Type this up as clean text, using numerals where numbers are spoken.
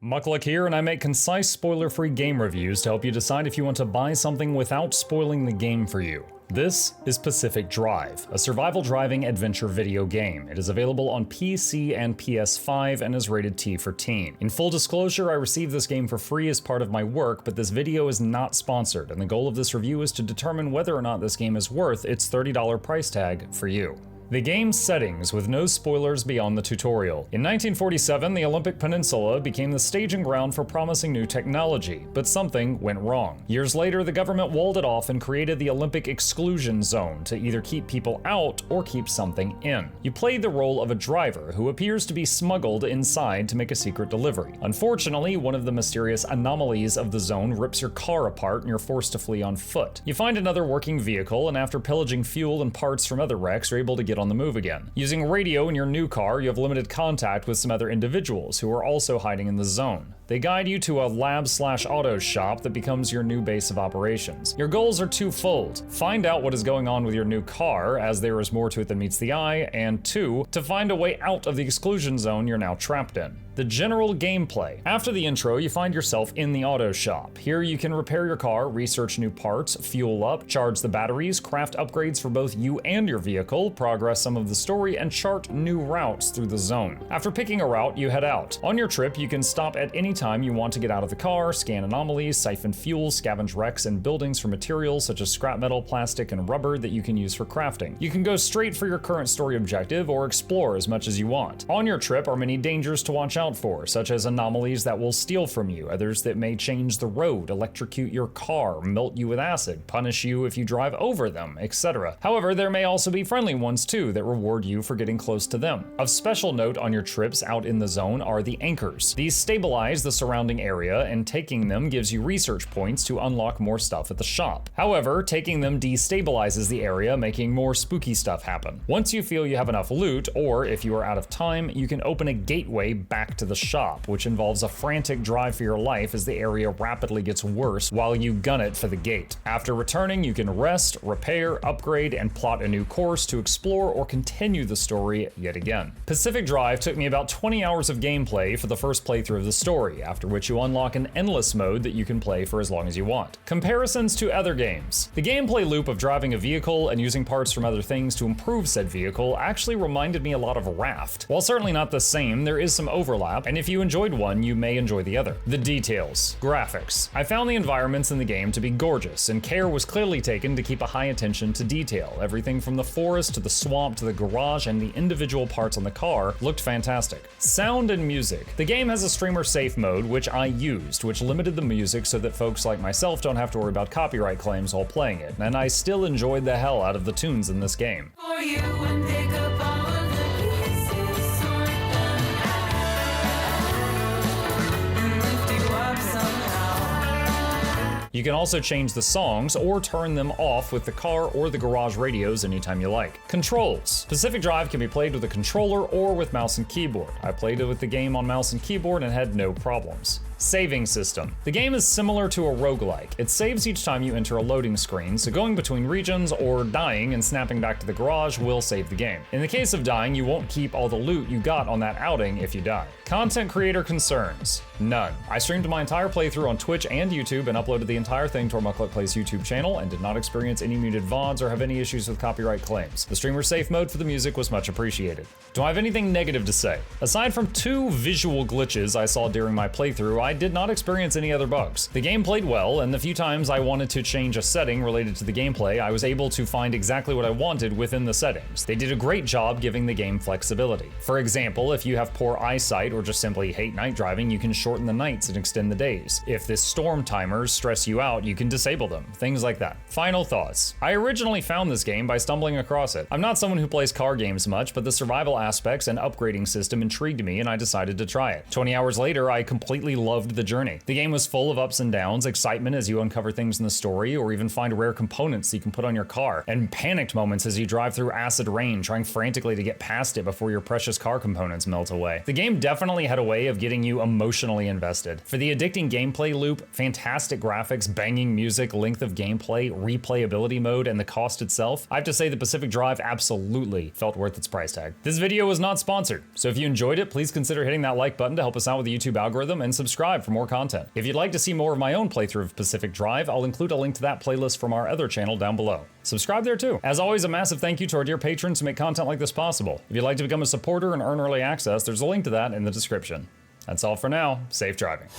Muckluck here, and I make concise, spoiler-free game reviews to help you decide if you want to buy something without spoiling the game for you. This is Pacific Drive, a survival driving adventure video game. It is available on PC and PS5 and is rated T for teen. In full disclosure, I received this game for free as part of my work, but this video is not sponsored, and the goal of this review is to determine whether or not this game is worth its $30 price tag for you. The game's settings, with no spoilers beyond the tutorial. In 1947, the Olympic Peninsula became the staging ground for promising new technology, but something went wrong. Years later, the government walled it off and created the Olympic Exclusion Zone to either keep people out or keep something in. You played the role of a driver who appears to be smuggled inside to make a secret delivery. Unfortunately, one of the mysterious anomalies of the zone rips your car apart and you're forced to flee on foot. You find another working vehicle, and after pillaging fuel and parts from other wrecks, you're able to get on the move again. Using radio in your new car, you have limited contact with some other individuals who are also hiding in the zone. They guide you to a lab/auto shop that becomes your new base of operations. Your goals are twofold: find out what is going on with your new car, as there is more to it than meets the eye, and two, to find a way out of the exclusion zone you're now trapped in. The general gameplay. After the intro, you find yourself in the auto shop. Here you can repair your car, research new parts, fuel up, charge the batteries, craft upgrades for both you and your vehicle, progress some of the story, and chart new routes through the zone. After picking a route, you head out. On your trip, you can stop at any time you want to get out of the car, scan anomalies, siphon fuel, scavenge wrecks and buildings for materials such as scrap metal, plastic, and rubber that you can use for crafting. You can go straight for your current story objective or explore as much as you want. On your trip are many dangers to watch out for, such as anomalies that will steal from you, others that may change the road, electrocute your car, melt you with acid, punish you if you drive over them, etc. However, there may also be friendly ones too that reward you for getting close to them. Of special note on your trips out in the zone are the anchors. These stabilize the surrounding area, and taking them gives you research points to unlock more stuff at the shop. However, taking them destabilizes the area, making more spooky stuff happen. Once you feel you have enough loot, or if you are out of time, you can open a gateway back to the shop, which involves a frantic drive for your life as the area rapidly gets worse while you gun it for the gate. After returning, you can rest, repair, upgrade, and plot a new course to explore or continue the story yet again. Pacific Drive took me about 20 hours of gameplay for the first playthrough of the story, after which you unlock an endless mode that you can play for as long as you want. Comparisons to other games. The gameplay loop of driving a vehicle and using parts from other things to improve said vehicle actually reminded me a lot of Raft. While certainly not the same, there is some overlap, and if you enjoyed one, you may enjoy the other. The details. Graphics. I found the environments in the game to be gorgeous, and care was clearly taken to keep a high attention to detail. Everything from the forest to the swamp to the garage and the individual parts on the car looked fantastic. Sound and music. The game has a streamer safe mode, which I used, which limited the music so that folks like myself don't have to worry about copyright claims while playing it, and I still enjoyed the hell out of the tunes in this game. For you and pick up all of the pieces, sort them out, and lift you up somehow. You can also change the songs or turn them off with the car or the garage radios anytime you like. Controls. Pacific Drive can be played with a controller or with mouse and keyboard. I played it with the game on mouse and keyboard and had no problems. Saving system. The game is similar to a roguelike. It saves each time you enter a loading screen, so going between regions or dying and snapping back to the garage will save the game. In the case of dying, you won't keep all the loot you got on that outing if you die. Content creator concerns. None. I streamed my entire playthrough on Twitch and YouTube and uploaded the entire thing to our Muckluck Plays YouTube channel and did not experience any muted VODs or have any issues with copyright claims. The streamer safe mode for the music was much appreciated. Do I have anything negative to say? Aside from two visual glitches I saw during my playthrough, I did not experience any other bugs. The game played well, and the few times I wanted to change a setting related to the gameplay, I was able to find exactly what I wanted within the settings. They did a great job giving the game flexibility. For example, if you have poor eyesight or just simply hate night driving, you can shorten the nights and extend the days. If the storm timers stress you out, you can disable them. Things like that. Final thoughts. I originally found this game by stumbling across it. I'm not someone who plays car games much, but the survival aspects and upgrading system intrigued me and I decided to try it. 20 hours later, I completely loved loved the journey. The game was full of ups and downs, excitement as you uncover things in the story or even find rare components you can put on your car, and panicked moments as you drive through acid rain trying frantically to get past it before your precious car components melt away. The game definitely had a way of getting you emotionally invested. For the addicting gameplay loop, fantastic graphics, banging music, length of gameplay, replayability mode, and the cost itself, I have to say the Pacific Drive absolutely felt worth its price tag. This video was not sponsored, so if you enjoyed it, please consider hitting that like button to help us out with the YouTube algorithm, and subscribe for more content. If you'd like to see more of my own playthrough of Pacific Drive, I'll include a link to that playlist from our other channel down below. Subscribe there too. As always, a massive thank you to our dear patrons who make content like this possible. If you'd like to become a supporter and earn early access, there's a link to that in the description. That's all for now. Safe driving.